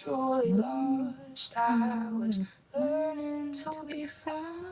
truly lost. I was learning to be found.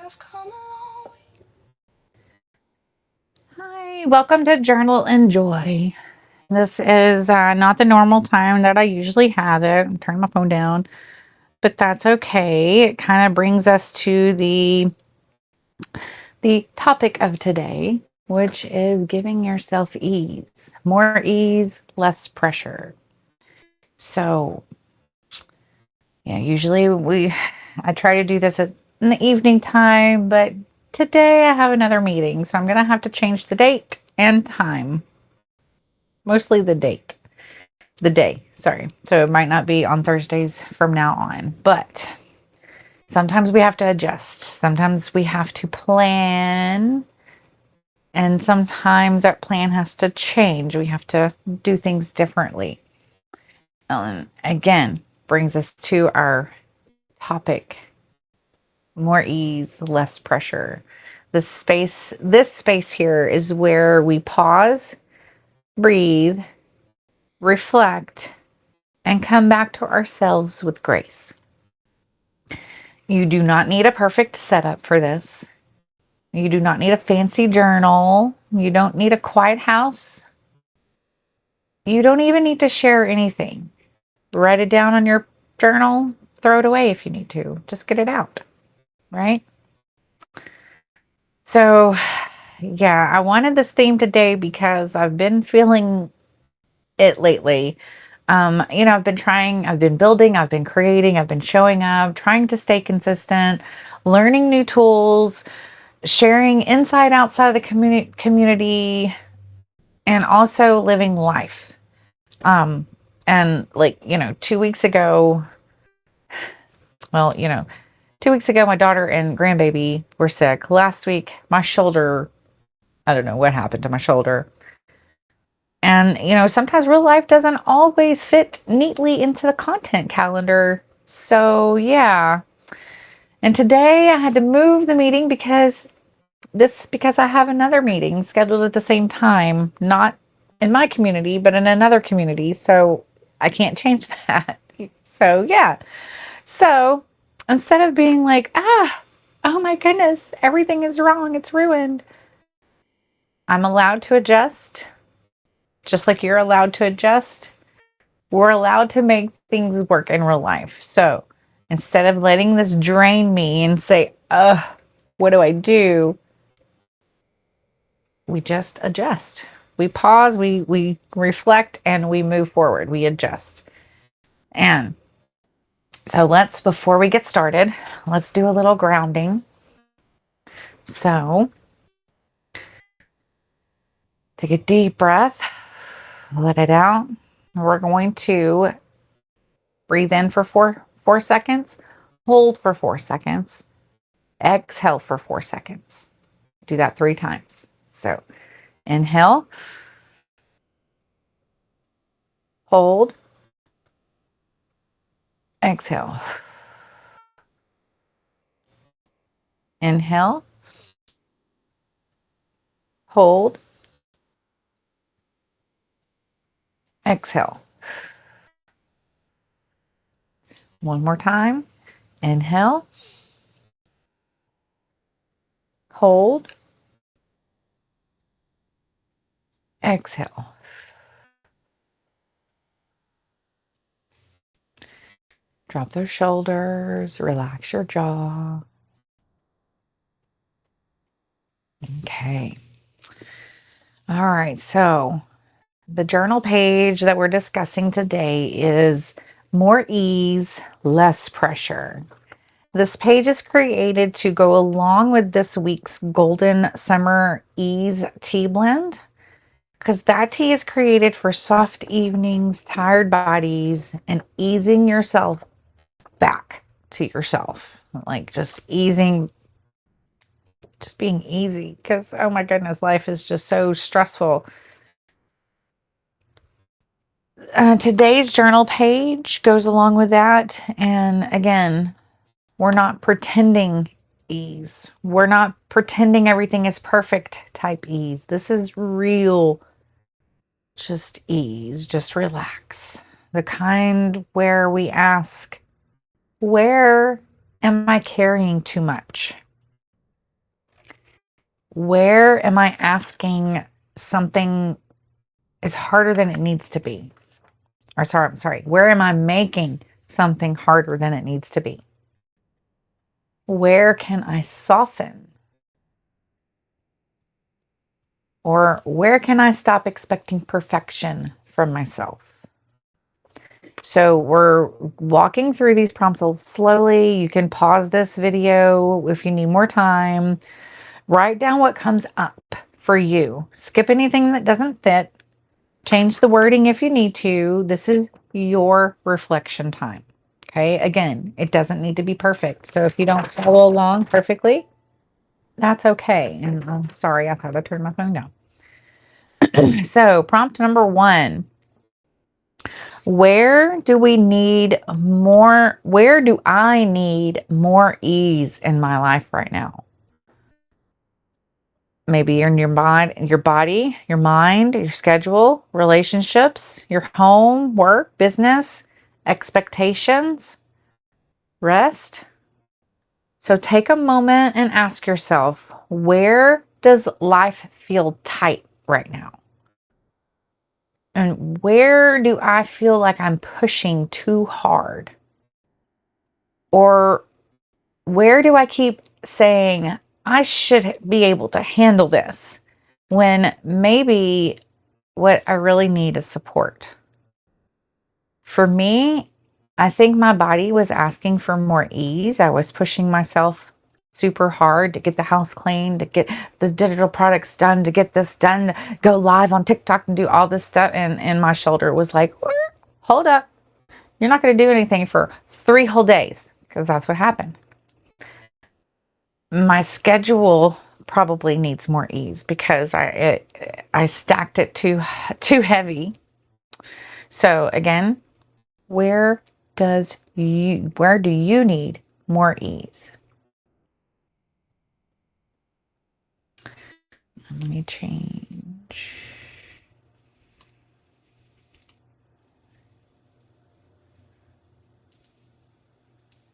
I've come a long way. Hi, welcome to Journal and Joy. This is not the normal time that I usually have it. I'm turning my phone down, but that's okay. It kind of brings us to the topic of today, which is giving yourself ease. More ease, less pressure. So, yeah, usually I try to do this in the evening time, but today I have another meeting, so I'm going to have to change the date and time. Mostly the date. The day, sorry. So it might not be on Thursdays from now on, but sometimes we have to adjust. Sometimes we have to plan, and sometimes our plan has to change. We have to do things differently. Again, brings us to our topic: more ease, less pressure. This space here is where we pause, breathe, reflect, and come back to ourselves with grace. You do not need a perfect setup for this. You do not need a fancy journal. You don't need a quiet house. You don't even need to share anything. Write it down on your journal, throw it away if you need to. Just get it out, right? So, yeah, I wanted this theme today because I've been feeling it lately. I've been building, I've been creating, I've been showing up, trying to stay consistent, learning new tools, sharing inside, outside of the community, and also living life. And 2 weeks ago, well, 2 weeks ago, my daughter and grandbaby were sick. Last week, my shoulder, I don't know what happened to my shoulder. And, sometimes real life doesn't always fit neatly into the content calendar. So, yeah. And today I had to move the meeting because I have another meeting scheduled at the same time, not in my community, but in another community. So I can't change that. So, yeah. So instead of being like, oh my goodness, everything is wrong, it's ruined, I'm allowed to adjust. Just like you're allowed to adjust, we're allowed to make things work in real life. So instead of letting this drain me and say, what do I do? We just adjust. We pause, we reflect, and we move forward. We adjust. And so before we get started, let's do a little grounding. So take a deep breath, let it out. We're going to breathe in for four seconds, hold for 4 seconds, exhale for 4 seconds. Do that 3 times. So inhale, hold, exhale. Inhale, hold, exhale. One more time. Inhale, hold, exhale. Drop those shoulders, relax your jaw. Okay. All right. So the journal page that we're discussing today is more ease, less pressure. This page is created to go along with this week's Golden Summer Ease Tea Blend, because that tea is created for soft evenings, tired bodies, and easing yourself back to yourself. Like just being easy, because oh my goodness, life is just so stressful. Today's journal page goes along with that. And again, we're not pretending ease. We're not pretending everything is perfect type ease. This is real, just ease, just relax. the kind where we ask, where am I carrying too much? Where am I asking something is harder than it needs to be? Or sorry, I'm sorry. Where am I making something harder than it needs to be? Where can I soften? Or where can I stop expecting perfection from myself? So we're walking through these prompts slowly. You can pause this video if you need more time. Write down what comes up for you. Skip anything that doesn't fit. Change the wording if you need to. This is your reflection time. Okay. Again, it doesn't need to be perfect. So if you don't follow along perfectly, that's okay. And I'm sorry, I thought I turned my phone down. So prompt number 1. Where do I need more ease in my life right now? Maybe in your mind, your body, your mind, your schedule, relationships, your home, work, business, expectations, rest. So take a moment and ask yourself, where does life feel tight right now? And where do I feel like I'm pushing too hard? Or where do I keep saying, I should be able to handle this, when maybe what I really need is support? For me, I think my body was asking for more ease. I was pushing myself super hard to get the house clean, to get the digital products done, to get this done, go live on TikTok and do all this stuff. And my shoulder was like, hold up. You're not going to do anything for 3 whole days, because that's what happened. My schedule probably needs more ease because I stacked it too heavy. So again, where do you need more ease? Let me change.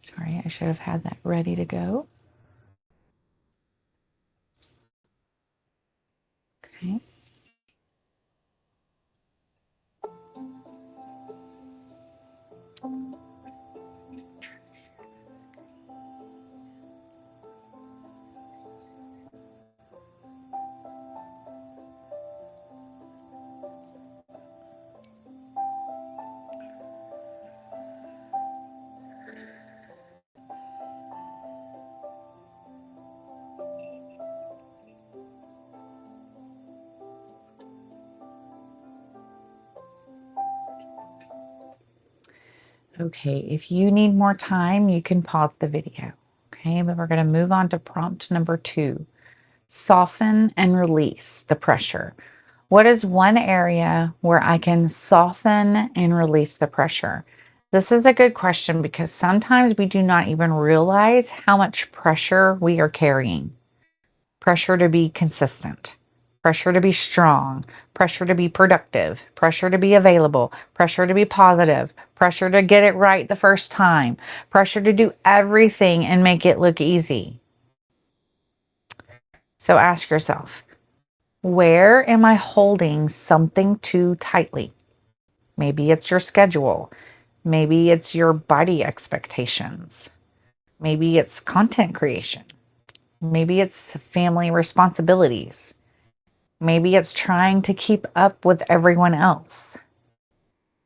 Sorry, I should have had that ready to go. Okay. Okay, if you need more time, you can pause the video. Okay, but we're going to move on to prompt number 2. Soften and release the pressure. What is one area where I can soften and release the pressure? This is a good question because sometimes we do not even realize how much pressure we are carrying. Pressure to be consistent, pressure to be strong, pressure to be productive, pressure to be available, pressure to be positive, pressure to get it right the first time, pressure to do everything and make it look easy. So ask yourself, where am I holding something too tightly? Maybe it's your schedule. Maybe it's your body expectations. Maybe it's content creation. Maybe it's family responsibilities. Maybe it's trying to keep up with everyone else.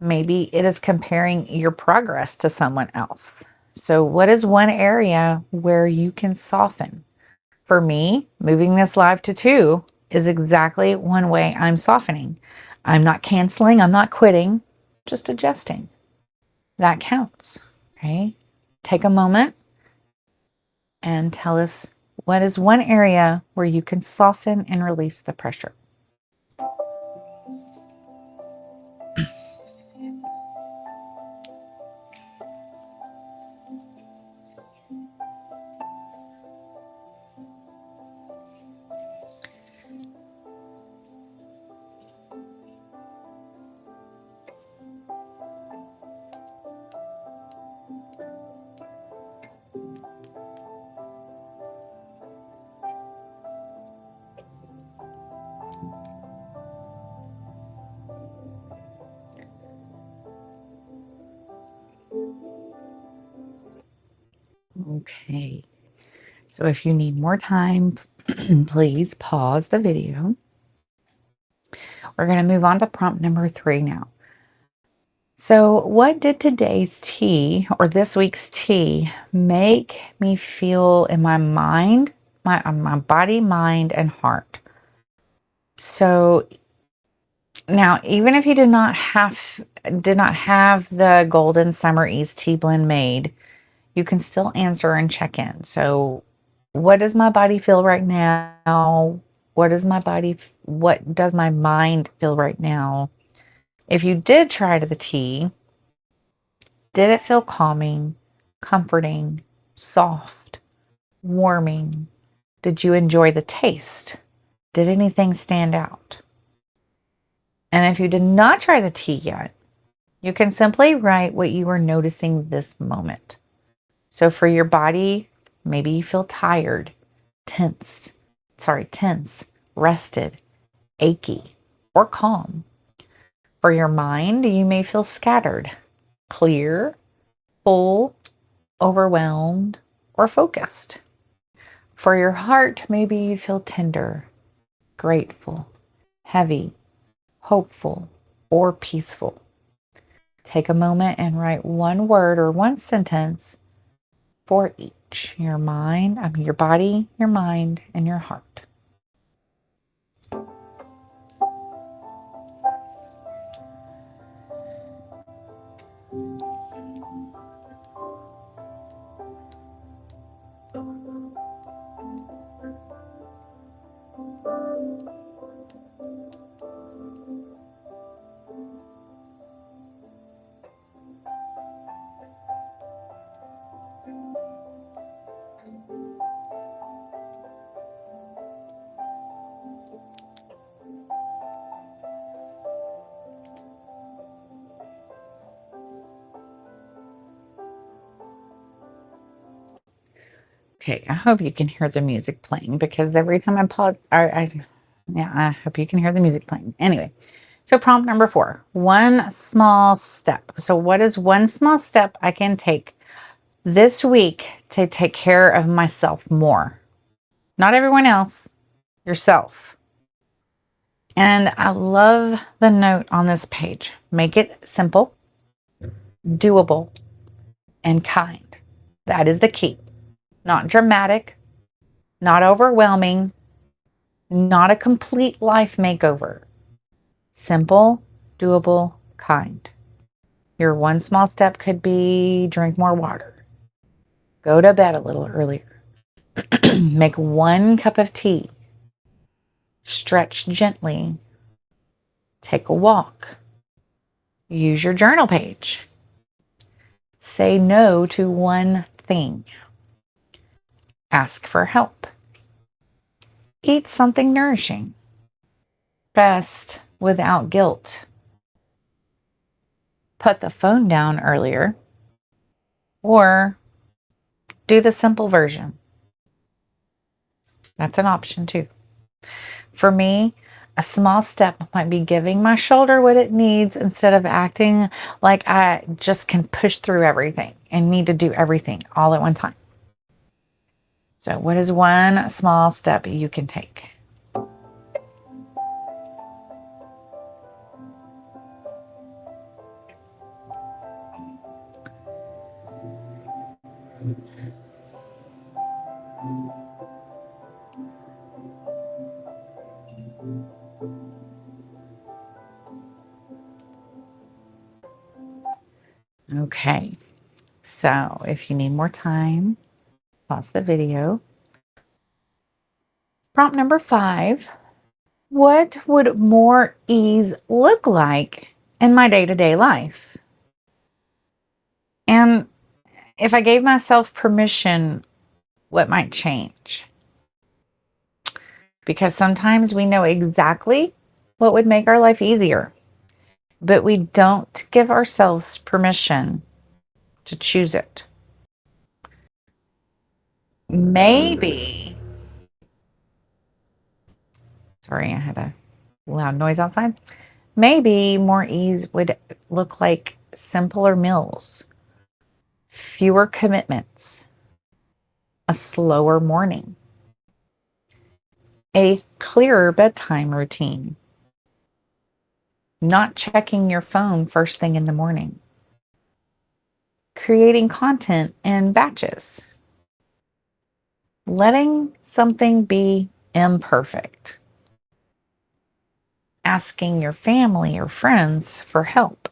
Maybe it is comparing your progress to someone else. So, what is one area where you can soften? For me, moving this live to 2 is exactly one way I'm softening. I'm not canceling, I'm not quitting, just adjusting. That counts. Okay. Take a moment and tell us, what is one area where you can soften and release the pressure? Okay. So if you need more time, please pause the video. We're going to move on to prompt number 3 now. So, what did today's tea or this week's tea make me feel in my mind, my body, mind, and heart? So now, even if you did not have the Golden Summer Ease tea blend made, you can still answer and check in. So, what does my body feel right now? What does my mind feel right now? If you did try the tea, did it feel calming, comforting, soft, warming? Did you enjoy the taste? Did anything stand out? And if you did not try the tea yet, you can simply write what you are noticing this moment. So for your body, maybe you feel tired, tense, rested, achy, or calm. For your mind, you may feel scattered, clear, full, overwhelmed, or focused. For your heart, maybe you feel tender, grateful, heavy, hopeful, or peaceful. Take a moment and write one word or one sentence for each. Your body, your mind, and your heart. Okay, I hope you can hear the music playing because every time I pause, I hope you can hear the music playing. Anyway, so prompt number 4, one small step. So what is one small step I can take this week to take care of myself more? Not everyone else, yourself. And I love the note on this page. Make it simple, doable, and kind. That is the key. Not dramatic, not overwhelming, not a complete life makeover. Simple, doable, kind. Your one small step could be drink more water, go to bed a little earlier, make 1 cup of tea, stretch gently, take a walk, use your journal page, say no to one thing, ask for help, eat something nourishing, rest without guilt, put the phone down earlier, or do the simple version. That's an option too. For me, a small step might be giving my shoulder what it needs instead of acting like I just can push through everything and need to do everything all at one time. So, what is one small step you can take? Okay, so if you need more time, pause the video. Prompt number 5, what would more ease look like in my day-to-day life? And if I gave myself permission, what might change? Because sometimes we know exactly what would make our life easier, but we don't give ourselves permission to choose it. Maybe, sorry, I had a loud noise outside. Maybe more ease would look like simpler meals, fewer commitments, a slower morning, a clearer bedtime routine, not checking your phone first thing in the morning, creating content in batches, letting something be imperfect, asking your family or friends for help,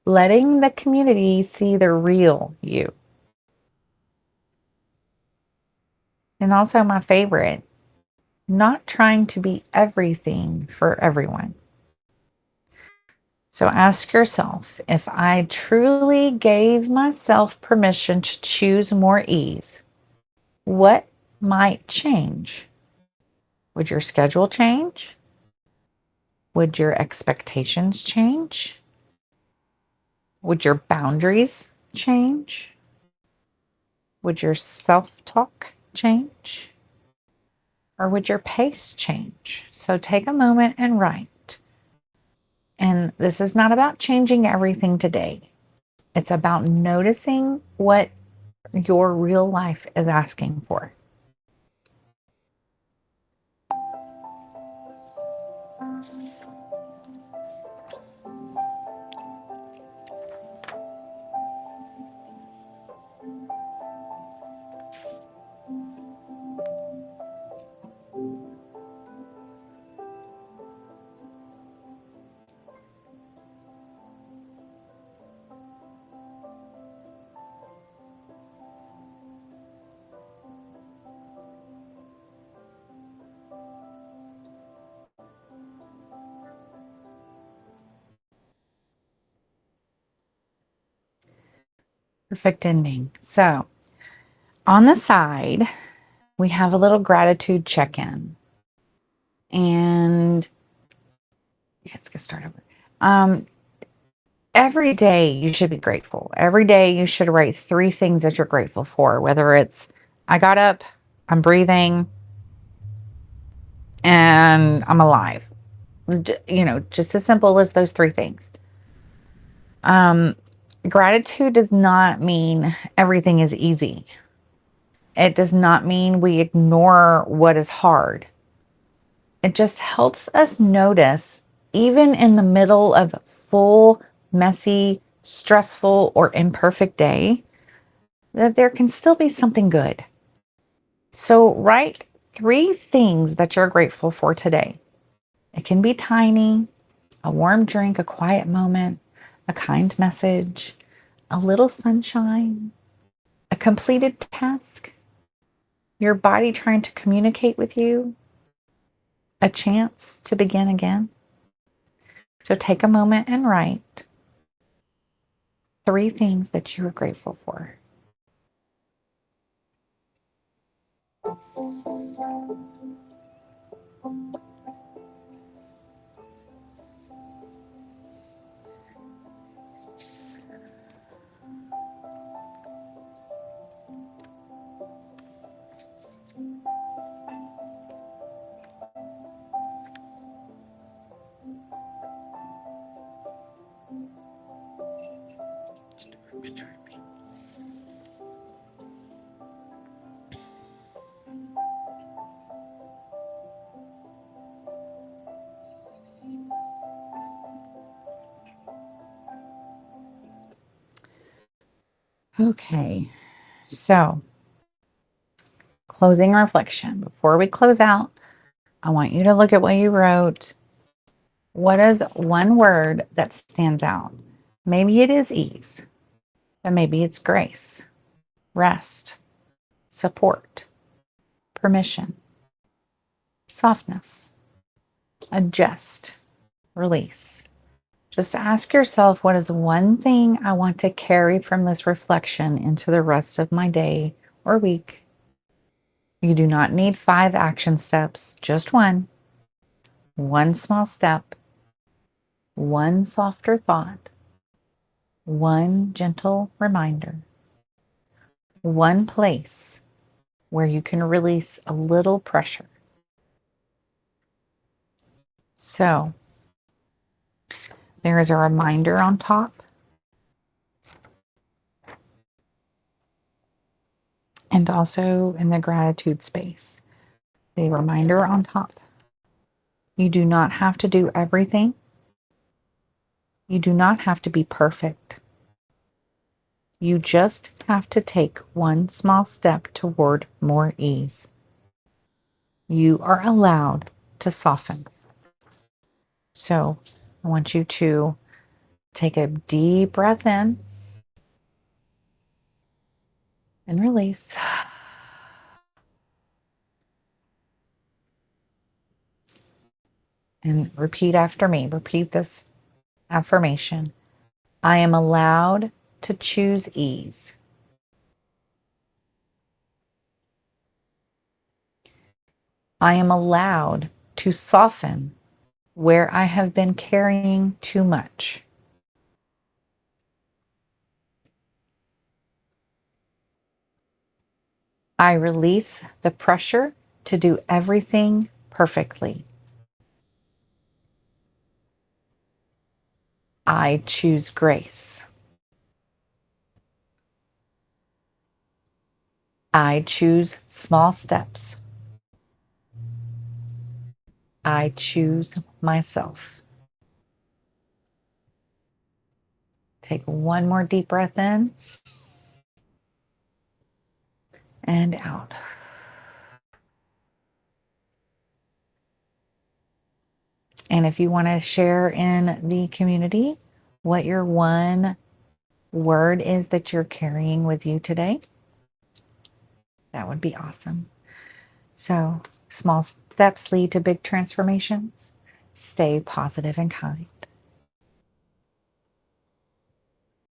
letting the community see the real you. And also, my favorite, not trying to be everything for everyone. So ask yourself, if I truly gave myself permission to choose more ease, what might change? Would your schedule change? Would your expectations change? Would your boundaries change? Would your self-talk change? Or would your pace change? So take a moment and write. And this is not about changing everything today. It's about noticing what your real life is asking for. Perfect ending. So on the side, we have a little gratitude check-in. And let's get started. Every day you should be grateful. Every day you should write 3 things that you're grateful for, whether it's I got up, I'm breathing, and I'm alive. Just as simple as those 3 things. Gratitude does not mean everything is easy. It does not mean we ignore what is hard. It just helps us notice, even in the middle of full, messy, stressful, or imperfect day, that there can still be something good. So write 3 things that you're grateful for today. It can be tiny, a warm drink, a quiet moment, a kind message, a little sunshine, a completed task, your body trying to communicate with you, a chance to begin again. So take a moment and write 3 things that you are grateful for. Okay, so closing reflection. Before we close out, I want you to look at what you wrote. What is one word that stands out? Maybe it is ease, but maybe it's grace, rest, support, permission, softness, adjust, release. Just ask yourself, what is one thing I want to carry from this reflection into the rest of my day or week? You do not need 5 action steps, just one. One small step, one softer thought, one gentle reminder, one place where you can release a little pressure. So, there is a reminder on top. And also in the gratitude space, the reminder on top. You do not have to do everything. You do not have to be perfect. You just have to take one small step toward more ease. You are allowed to soften. So I want you to take a deep breath in and release. And repeat after me. Repeat this affirmation. I am allowed to choose ease. I am allowed to soften where I have been carrying too much. I release the pressure to do everything perfectly. I choose grace. I choose small steps. I choose myself. Take one more deep breath in and out. And if you want to share in the community what your one word is that you're carrying with you today, that would be awesome. So, small steps lead to big transformations. Stay positive and kind.